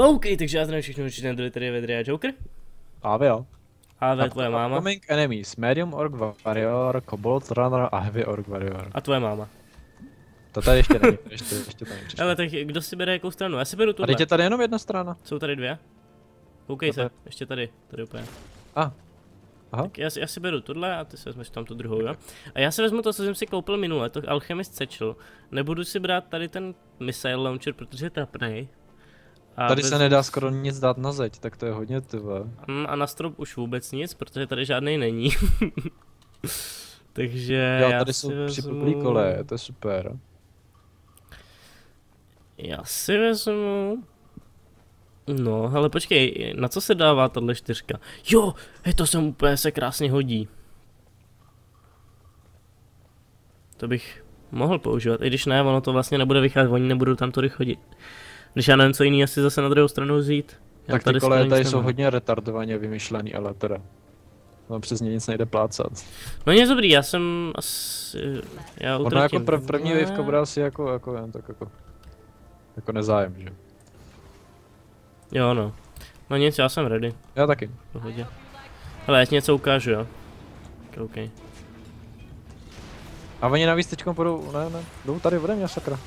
OK, takže já znám všechno určitě Android, tady je Vedry a Joker. AV jo. AV tvoje máma. Upcoming enemies, Medium Orc Warrior, Kobold Runner a Heavy Orc Warrior. A tvoje máma. To tady ještě není, ještě tady přišlo. Ale tak kdo si bere jakou stranu? Já si beru tuhle. A teď je tady jenom jedna strana. Jsou tady dvě? OK se, ještě tady úplně. Aha. Tak já si beru tohle a ty si vezmeš tam tu druhou, jo? A já si vezmu to, co jsem si koupil minule, to Alchemist Satchel. Nebudu si brát tady ten Missile Launcher, protože je trapnej. Tady se nedá skoro nic dát na zeď, tak to je hodně tyhle. A na strop už vůbec nic, protože tady žádnej není. Takže jo, já tady si jsou vezmu... připoplý koleje, to je super. Já si vezmu... No, ale počkej, na co se dává tahle 4? Jo, to se úplně se krásně hodí. To bych mohl používat, i když ne, ono to vlastně nebude vycházet, oni nebudou tam tudy chodit. Když já nevím, co jiný asi zase na druhou stranu vzít. Tak ty koleje tady jsou hodně retardovaně vymyšlený, ale teda... No přes ně nic nejde plácat. No nic dobrý, já jsem asi... Já ono jako první waveka bude asi jako jako nezájem, že? Jo no. No nic, já jsem ready. Já taky. Pohodě. Hele, já ti něco ukážu, jo. OK. A oni navíc teďkom půjdou, ne, jdou tady ode mě, sakra.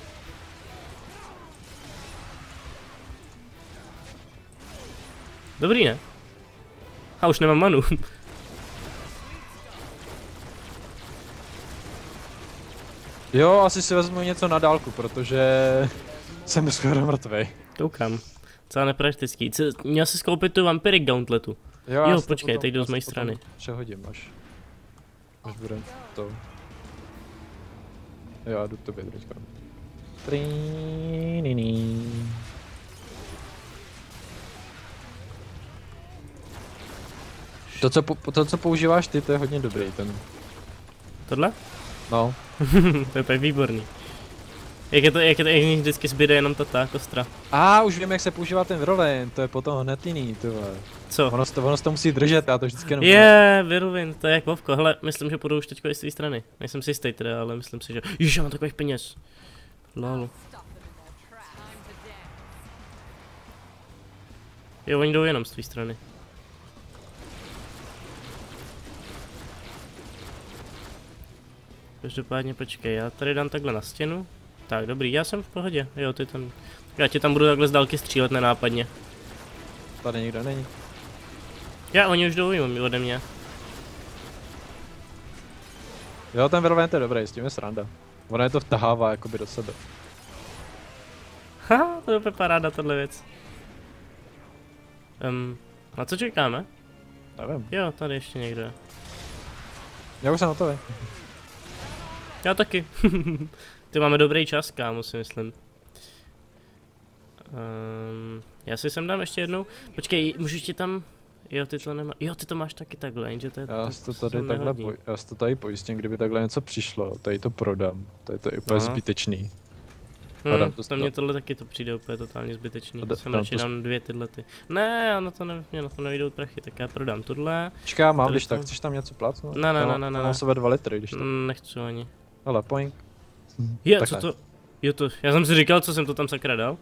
Dobrý, ne? A už nemám manu. Jo, asi si vezmu něco na dálku, protože jsem skoro mrtvej. Koukám. Celá nepraktický. Měl jsi skoupit tu Vampiric Gauntletu. Jo, počkej, teď jdu z mé strany. Přehodím až bude to. Jo, já jdu k tobě teďka. To, co používáš ty, to je hodně dobrý ten. Tohle? No. To je úplně výborný. Jak vždycky zbyde jenom ta kostra. Už vím, jak se používá ten Whirlwind, to je potom hned jiný, tyhle. Co? Ono to musí držet, já to vždycky jenom... Whirlwind, to je jak Vovko. Hele, myslím, že půjdu už teďko i z té strany. Nejsem si jistý teda, ale myslím si, že... Ježiš, já mám takových peněz. Lol. Jo, oni jdou jenom z tvé strany. Každopádně počkej, já tady dám takhle na stěnu. Tak, dobrý, já jsem v pohodě, jo, ty tam... Já tě tam budu takhle z dálky střílet nenápadně. Tady nikdo není. Oni už jdou ode mě. Jo, ten Whirlwind je dobrý, s tím je sranda. Ona je to vtahává jakoby do sebe. Haha, to je úplně paráda tahle věc. Na co čekáme? Nevím. Jo, tady ještě někdo je. Já už jsem hotový. Já taky. Ty máme dobrý čas, kámo, si myslím. Já si sem dám ještě jednou. Počkej, můžu ti tam... Jo, ty to nemá... Jo, ty to máš taky takhle, jenže to je... Já si to tady pojistím, kdyby takhle něco přišlo, tady to prodám. Tady to je úplně zbytečný. To mě tohle taky to přijde úplně totálně zbytečný. Jsem radši dám dvě tyhle ty. Ne, já na to nevyjdou prachy, tak já prodám tohle. Počká, mám, když tak, chceš tam něco plácnout? Ne. Mám sebe 2 litry, když tak. Nechci ani. Hele, poink. Co to? Jo to, já jsem si říkal, co jsem to tam sakra dal.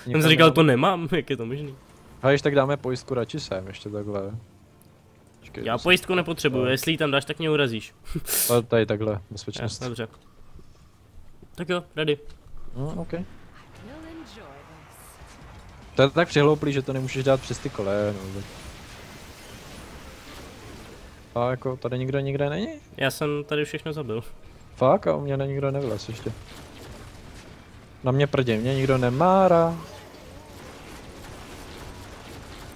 Jsem si říkal, to nemám, jak je to možný. A když tak dáme pojistku radši sem, ještě takhle. Počkej, já pojistku nepotřebuju, jestli ji tam dáš, tak mě urazíš. Ale tady takhle, bezpečnost. Dobře. Tak jo, ready. OK. To je tak přihlouplý, že to nemůžeš dát přes ty koleje, no. A jako tady nikde není? Já jsem tady všechno zabil. Fakt? A u mě nikdo nevylez ještě. Na mě prdě, mě nikdo nemára.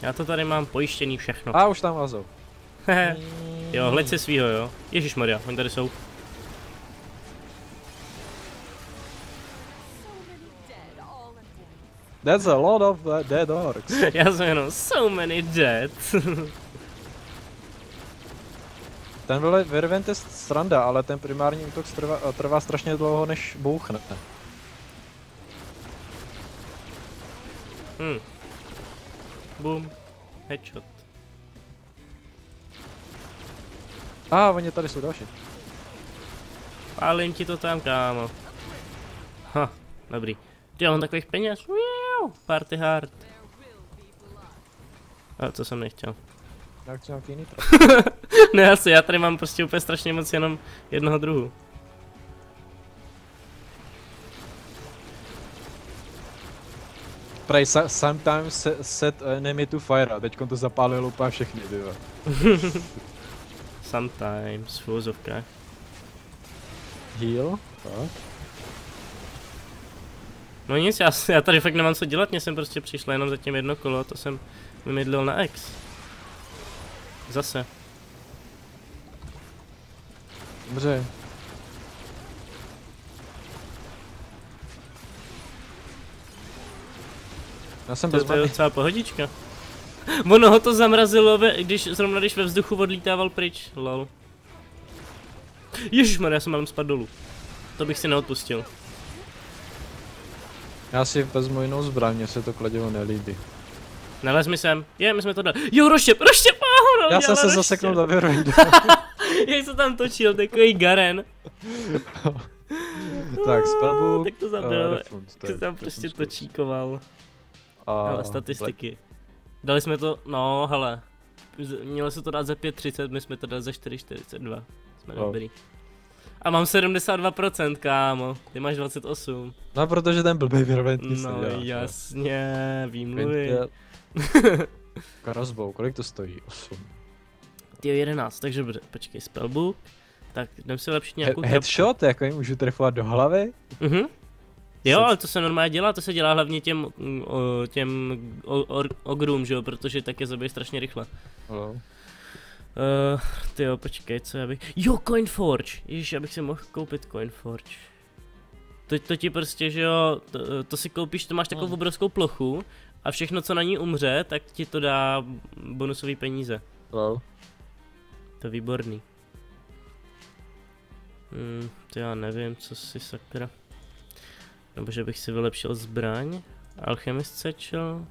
Já to tady mám pojištěný všechno. A už tam vazou. Jo, hleď si svýho, jo. Ježišmarja, oni tady jsou. That's a lot of dead orcs. Já jsem jenom so many dead. Ten Whirlwind je sranda, ale ten primární útok trvá strašně dlouho, než bouchne. Boom. Headshot. Oni tady jsou další. Pálím ti to tam, kámo. Dobrý. Ty, já mám takových peněz. Party hard. A co jsem nechtěl. Já chci nějaký jiný Ne, asi já tady mám prostě úplně strašně moc jenom jednoho druhu. Prej, sometimes set enemy to fire, a teďkon to zapálilo úplně všechny, tyhle. Sometimes, v úzovkách. Heal, tak. No nic, já tady fakt nemám co dělat, mě jsem prostě přišla jenom za tím jedno kolo, to jsem vymydlil na X. Zase. Dobře. Já jsem bez To je many. docela pohodička. Ono ho to zamrazilo, když ve vzduchu odlítával pryč, lol. Ježišmarja, já jsem mám spadl dolů. To bych si neodpustil. Já si vezmu jinou zbraň, mně se to kladivo nelíbí. Nalez mi sem. My jsme to dali. Jo, rozštěp, Já jsem se zaseknul do Virvendu. Jak se tam točil, takový Garen. Tak, spellbook. Tak to zabil, refund, jak se tam prostě točíkoval. A Hele, statistiky. Dali jsme to, no hele. Mělo se to dát za 5,30, my jsme to dali za 4,42. Jsme dobrý. A mám 72%, kámo. Ty máš 28. No, protože ten blbej Virvent nic No nedělá. jasně, výmluvy. Crossbow, kolik to stojí? 8. Ty 11, takže dobře, počkej, spellbook. Tak jdem si lepší nějakou Headshot, jako jim můžu trefovat do hlavy? Jo, ale to se normálně dělá, to se dělá hlavně těm ogrům, že jo, protože tak je zabije strašně rychle. Tyjo, počkej, co já bych... Jo, Coinforge! Ježiš, já bych si mohl koupit Coinforge. To ti prostě, že jo, to si koupíš, to máš takovou obrovskou plochu a všechno, co na ní umře, tak ti to dá bonusové peníze. To je výborný. To já nevím, co si sakra. Nebo že bych si vylepšil zbraň. Alchemist sečel.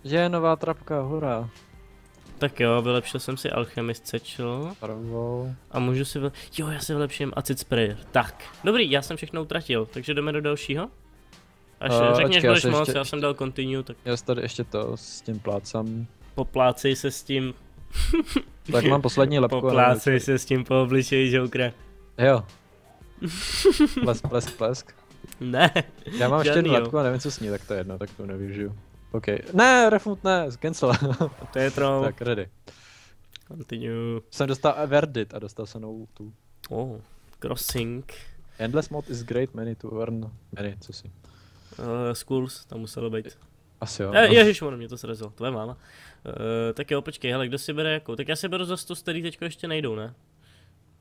Je nová trapka, hurá. Tak jo, vylepšil jsem si Alchemist sečel. Pravou. A můžu si Jo, já si vylepším Acid Sprayer. Tak, dobrý, já jsem všechno utratil, takže jdeme do dalšího. Až řekněš, budeš moc, já jsem dal continue, tak... Já tady ještě to s tím plácám. Poplácej se s tím. Tak mám poslední lepku. Poplácej se s tím po obličeji Jokera. Jo. Plesk. Ne. Já mám ještě jednu lepku a nevím co s ní, tak to je jedno, tak to nevyužiju. OK. Ne, refund ne, cancel. To je troll. Tak, ready. Continue. Jsem dostal Verdit a dostal jsem novou tu. Crossing. Endless mod is great, many to earn. Many, co si? Schools, tam muselo být. Asi jo. Ježišmano, mě to srezlo, tvoje máma. Tak jo, počkej, hele, kdo si bere jakou? Tak já si beru za 100, který teďko ještě nejdou, ne?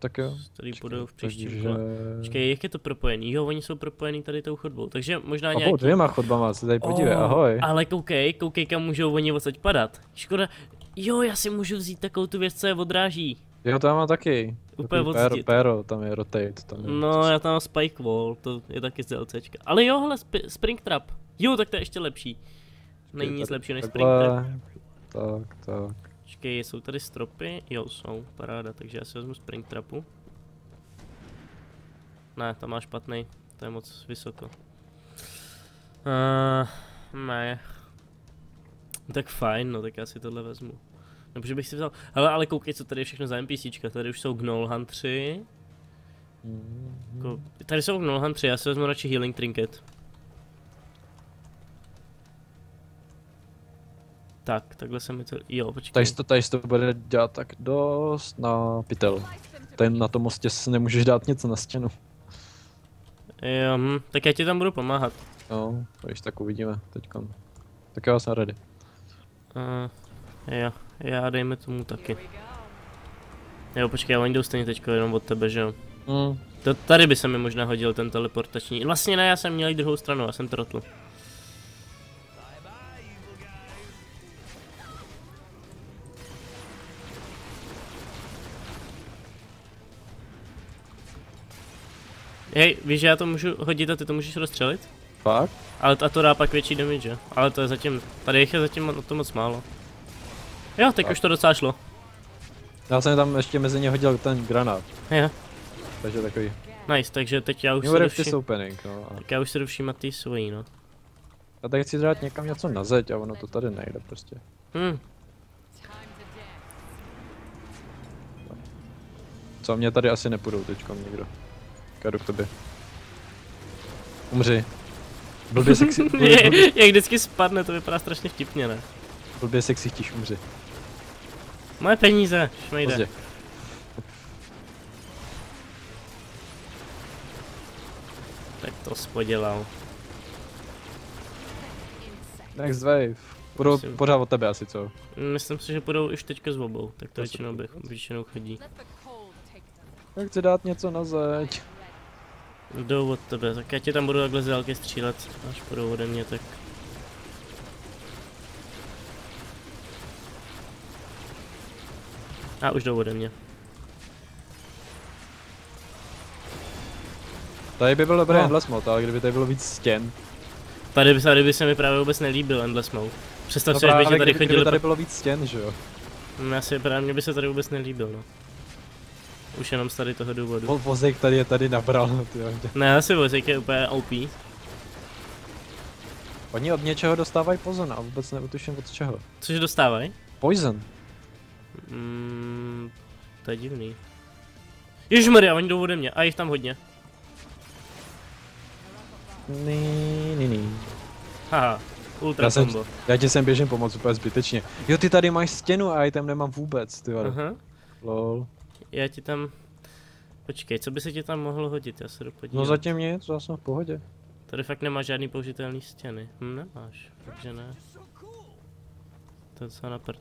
Tak jo. Který půjdou v příštím kole. Počkej, jak je to propojený? Jo, oni jsou propojený tady tou chodbou, takže možná nějaký... dvěma chodbama, se tady podívej, ahoj. Ale koukej, kam můžou oni odsaď padat. Škoda, jo, já si můžu vzít takovou tu věc, co je odráží. Jo, to já mám taky. Úplně odzdit. Pero, tam je rotate. Tam je no, já tam mám Spike Wall, to je taky z DLCčka. Ale jo, hele, Springtrap. Jo, tak to je ještě lepší. Není nic lepšího než Springtrap. Tak. Počkej, jsou tady stropy? Jo, jsou, paráda, takže já si vezmu Springtrapu. Ne, tam má špatný, to je moc vysoko. Ne. Tak fajn, no, tak já si tohle vezmu. Nebo že bych si vzal, hele, ale koukej, co tady je všechno za NPCčka, tady už jsou Gnollhuntři. Tady jsou Gnollhuntři, já si vezmu radši Healing Trinket. Tak, takhle se mi to... Jo, počkej. Tady to bude dělat tak dost na pytel. Tady na tom mostě si nemůžeš dát něco na stěnu. Jo, tak já ti tam budu pomáhat. No, když tak uvidíme teďkon. Tak já jsem ready. Jo, já dejme tomu taky. Jo, počkej, oni jdou stejně teďko jenom od tebe, že jo? Tady by se mi možná hodil ten teleportační. Vlastně ne, já jsem měl jít druhou stranu, já jsem trotl. Hej, víš, že já to můžu hodit a ty to můžeš rozstřelit? Fakt? Ale to dá pak větší damage, ale to je zatím, tady jich je zatím to moc málo. Jo, teď už to docela šlo. Já jsem tam ještě mezi ně hodil ten granát. Jo. Takže takový. Nice, takže teď já už se dovším... opening, no. Tak já už se dovším ty svojí, no. Já tady chci dát někam něco na zeď a ono to tady nejde prostě. Co mě tady asi nepůjdou teďkom nikdo. Jdu k tobě. Umři. Blbě sexy. Jak vždycky spadne, to vypadá strašně vtipně, ne? Blbě sexy chtíš, umři. Moje peníze, šmejde. Pozdě. Tak to spodělal. Next wave. Budou Myslím. pořád od tebe asi, co? Myslím si, že půjdou už teďka s obou, tak to To se většinou chodí. Já chci dát něco na zeď. Jdou od tebe, tak já tě tam budu takhle z dálky střílet, až půjdou ode mě, tak... A už jdou ode mě. Tady by byl dobrý No. endless mod, ale kdyby tady bylo víc stěn. Tady by se mi právě vůbec nelíbil Endless Mode. Představ No si, až by tě právě tady kdyby chodili... tady bylo víc stěn, že jo? Mně by se tady vůbec nelíbil, no. Už jenom z tady toho důvodu. Vozejk tady je tady nabral, tyjo. Ne, asi Vozejk je úplně OP. Oni od něčeho dostávají poison a vůbec neutuším od čeho. Což dostávají? Poison. To je divný. Ježmarja, oni jdou ode mě a jich tam hodně. Ní. Haha, ultra combo. Já ti sem běžím pomoct úplně zbytečně. Jo, ty tady máš stěnu a já tam nemám vůbec, ty vole. Aha. Lol. Já ti tam... Počkej, co by se ti tam mohlo hodit, já se jdu podívat. No zatím nic, já jsem v pohodě. Tady fakt nemáš žádný použitelný stěny. Nemáš, takže ne. To je docela na prd.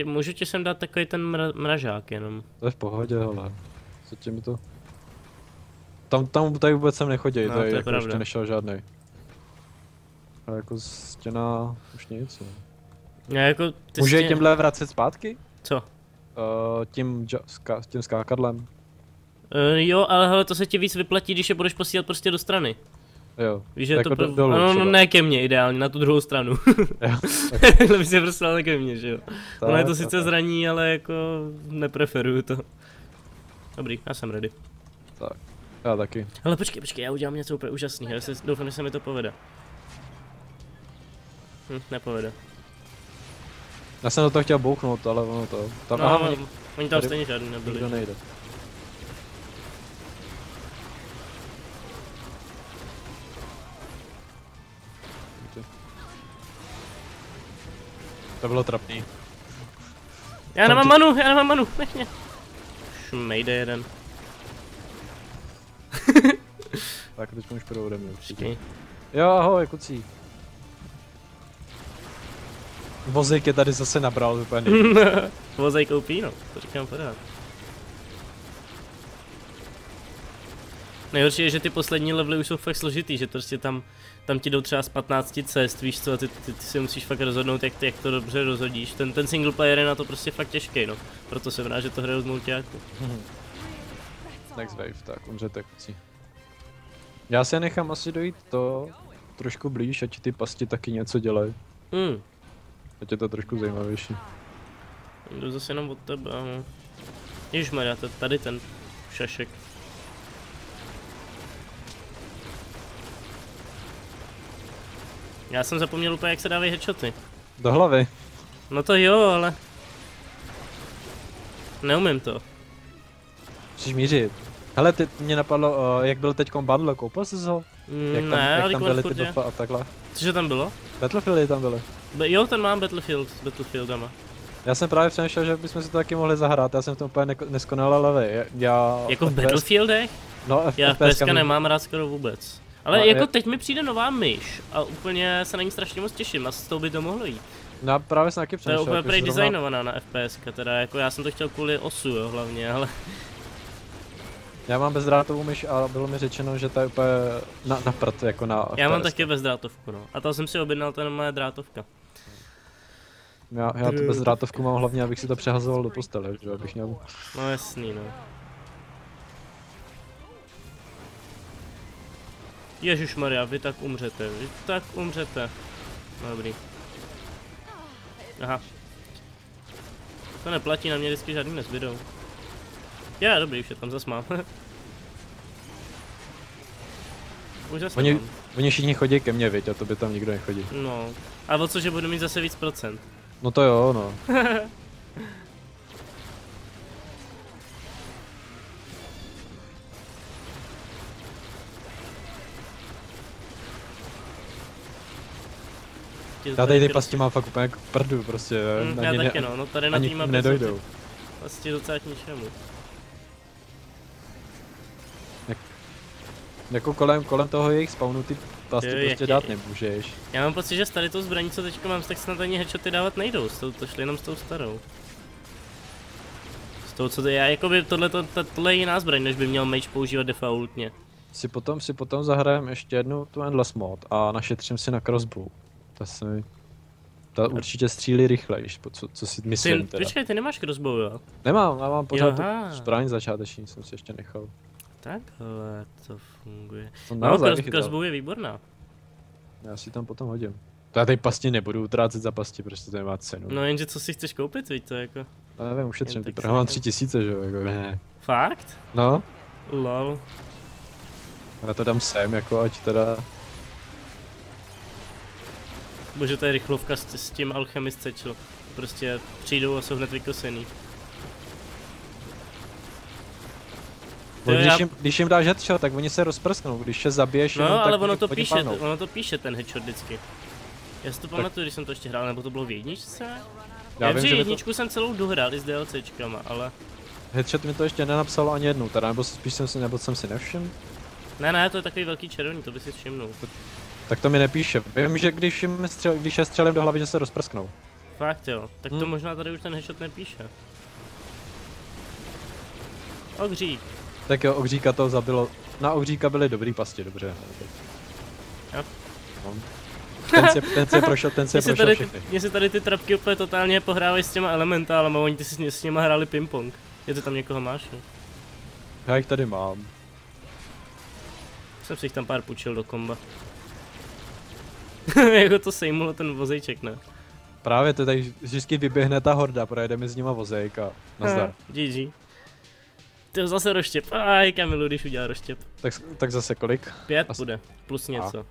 Můžu ti sem dát takový ten mražák jenom. To je v pohodě, hele. Zatím mi to... Tam tady vůbec sem nechodí, No, tady to je jako pravda. ještě nešel žádnej. A jako stěna už nic, no. Já jako ty Může tímhle vracet zpátky? Co? Tím skákadlem. Jo, ale hele, to se ti víc vyplatí, když je budeš posílat prostě do strany. Jo. Víš, že jako to dolů no, třeba. ne ke mně ideálně, na tu druhou stranu. Jo. Takhle bys je prostě dal ke mně, že jo. Ono je to Tak, sice tak. zraní, ale jako nepreferuju to. Dobrý, já jsem ready. Tak, já taky. Ale počkej, já udělám něco úplně úžasného, doufám, že se mi to povede. Nepovede. Já jsem do toho chtěl bouchnout, ale ono to... Tam, No, aha, oni tam tady- stejně žádný nebyli. nikdo nejde. To bylo trapný. Já nemám manu, nech mě. Šmejde jeden. Tak teď už půjdou ode mě určitě. Počkej. Jo, ahoj, kucí. Vozík je tady zase nabral úplně. Vozej koupí, no, to říkám pořád. Nejhorší je, že ty poslední levely už jsou fakt složitý, že prostě tam ti jdou třeba z 15 cest, víš co, a ty si musíš fakt rozhodnout, jak to dobře rozhodíš. Ten single player je na to prostě fakt těžký, no. Proto jsem rád, že to hraju z multiáku. Next wave, tak umřete, kucí. Já si nechám asi dojít to trošku blíž, ať ty pasti taky něco dělají. Ať je to trošku zajímavější. Jdu zase jenom od tebe, no. Ježmarja, tady ten šašek. Já jsem zapomněl úplně, jak se dávají headshoty. Do hlavy. No to jo, ale... Neumím to. Musíš mířit. Hele, mě napadlo, jak byl teďkom bundle, koupil jsi ho? Jak tam byly ty buffy a takhle. Cože tam bylo? Battlefieldy tam byly. Jo, ten mám Battlefield s Battlefieldama. Já jsem právě přemýšlel, že bychom si to taky mohli zahrát, já jsem v tom úplně neskonale levý. Jako v Battlefieldech? No, Já FPSka nemám rád skoro vůbec. Ale No, jako teď mi přijde nová myš a úplně se na ní strašně moc těším a s tou by to mohlo jít. No právě jsem taky To je přemýšlel. úplně jako, prej že zrovna- designovaná na FPSka, teda jako já jsem to chtěl kvůli osu, jo, hlavně, ale... Já mám bezdrátovou myš a bylo mi řečeno, že to je úplně na prd, jako na Já mám FPS. taky bezdrátovku, no. A to jsem si objednal, to je moje drátovka. Já tu bezdrátovku mám hlavně, abych si to přehazoval do postele, že abych měl... No jasný, no. Ježišmarja, vy tak umřete. No, dobrý. Aha. To neplatí, na mě vždycky žádný nezbydou. Dobrý, už je tam zas mám. Úžasný. Oni Oni všichni chodí ke mně, viď, a to by tam nikdo nechodí. No. A o co, že budu mít zase víc procent? No to jo, no. Já tady ty pasti mám fakt úplně jako prdu, prostě. Já taky no, tady na tým nedojdou. Vlastně docela k ničemu. Jako kolem toho jejich spawnu ty pasti prostě dát nemůžeš. Já mám pocit, že s tady tou zbraní, co teďka mám, tak snad ani headshoty dávat nejdou, to šli jenom s tou starou. S tou, co to je, jakoby tohle je jiná zbraň, než by měl mage používat defaultně. Si potom zahrajem ještě jednu tu Endless mod a našetřím si na crossbow. Ta určitě střílí rychlejš, co si myslím teda. Počkej, ty nemáš crossbow, jo? Nemám, já mám pořád tu zbraň začáteční, jsem si ještě nechal. Takhle to funguje. No, crossbow je výborná. Já si tam potom hodím. To já tady pasti nebudu utrácet za pasti, protože to nemá cenu. No jenže co si chceš koupit, víš to jako? Já nevím, ušetřím, ty mám 3000, že jo, jako ne. Fakt? No. Lol. Já to dám sem, jako ať teda... Bože, to je rychlovka s tím Alchemist Satchel. Prostě přijdou a jsou hned vykosený. Když jim dáš headshot, tak oni se rozprsknou, když je zabiješ no, jenom, ale tak ono to píše ten headshot vždycky. Já si to pamatuju, když jsem to ještě hrál, nebo to bylo v jedničce? Já vím, že jedničku jsem celou dohrál i s DLCčkama, ale... Headshot mi to ještě nenapsalo ani jednou, teda nebo spíš jsem si nevšiml? Ne, to je takový velký červený, to by si všimnul. Tak to mi nepíše, vím, že když je střelím do hlavy, že se rozprsknou. Fakt jo, tak to možná tady už ten headshot nepíše. Ohřík. Tak jo, ohříka to zabilo, na ohříka byly dobrý pasti, dobře. Jo. No. Ten se prošel všechny. Mně se tady ty trapky úplně totálně pohrávají s těma elementálama, oni ty si s nima hráli ping-pong. Je to tam někoho máš, ne? Já jich tady mám. Jsem si jich tam pár půjčil do komba. Jako to sejmulo ten vozejček, ne? Právě to tady vždycky vyběhne ta horda, projedeme s nima vozejk a nazdar. GG. To zase roštěp, jak já miluji, když udělá roštěp. Tak zase kolik? 5 bude, plus něco.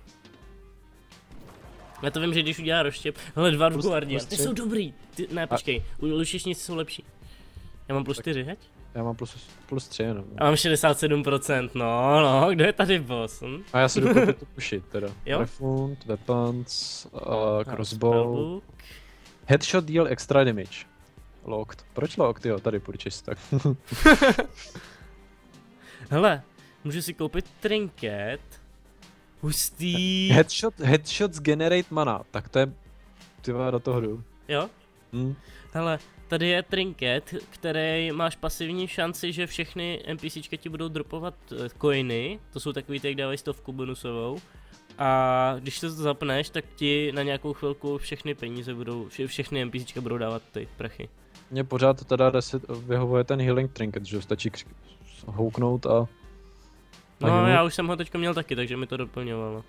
Já to vím, že když udělá roštěp, hele 2 Guardian, ty jsou dobrý, ne počkej, lušišníci jsou lepší. Já mám plus 4, heď? Já mám plus 3 jenom. Já mám 67%, no, kdo je tady boss? A já si jdu koupit tu pushit teda. Jo? Refund, weapons, crossbow. Headshot deal extra damage. Locked. Proč locked, jo, tady purchase tak. Hele, můžu si koupit trinket. Hustý. Headshots generate mana, tak to je, tyva, do toho jdu. Jo? Hele, tady je trinket, který máš pasivní šanci, že všechny NPCčka ti budou dropovat coiny, to jsou takový, jak dávají 100 bonusovou. A když to zapneš, tak ti na nějakou chvilku všechny peníze budou, všechny NPCčka budou dávat ty prachy. Mně pořád teda vyhovuje ten healing trinket, že stačí houknout a... No já už jsem ho teďka měl taky, takže mi to doplňovalo.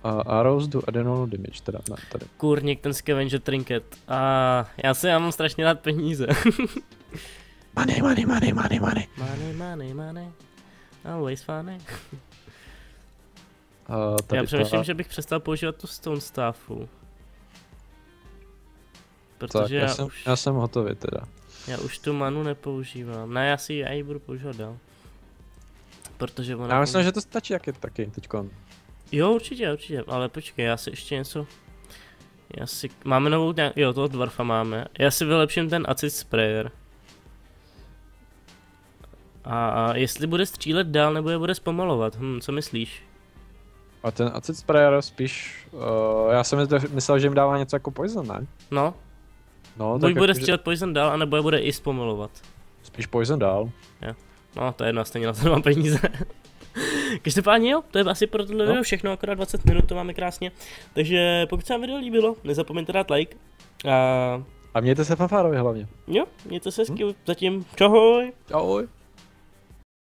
A arrows do additional damage, teda ne, tady. Kurník, ten scavenger trinket. A já mám strašně rád peníze. Money. Always funny. Já přemýšlím, že bych přestal používat tu stone staffu. Protože tak, já jsem hotový teda. Já už tu manu nepoužívám. Ne, já ji budu používat dál. Protože ona... Já myslím, že to stačí taky teďkon. Jo, určitě, ale počkej, já si ještě něco... Máme novou, jo, toho dwarfa máme. Já si vylepším ten acid sprayer. A jestli bude střílet dál, nebo je bude zpomalovat, co myslíš? A ten acid sprayer spíš, já jsem myslel, že jim dává něco jako poison, ne? No. Buď bude střílet poison dál, anebo je bude i zpomalovat. Spíš poison dál. Jo. No, to je jedno, stejně na to mám peníze. Každopádně jo, to je asi pro tohle video všechno, akorát 20 minut, to máme krásně. Takže pokud se vám video líbilo, nezapomeňte dát like. A mějte se fanfárově hlavně. Jo, mějte se hezky, zatím čahoj. Ahoj.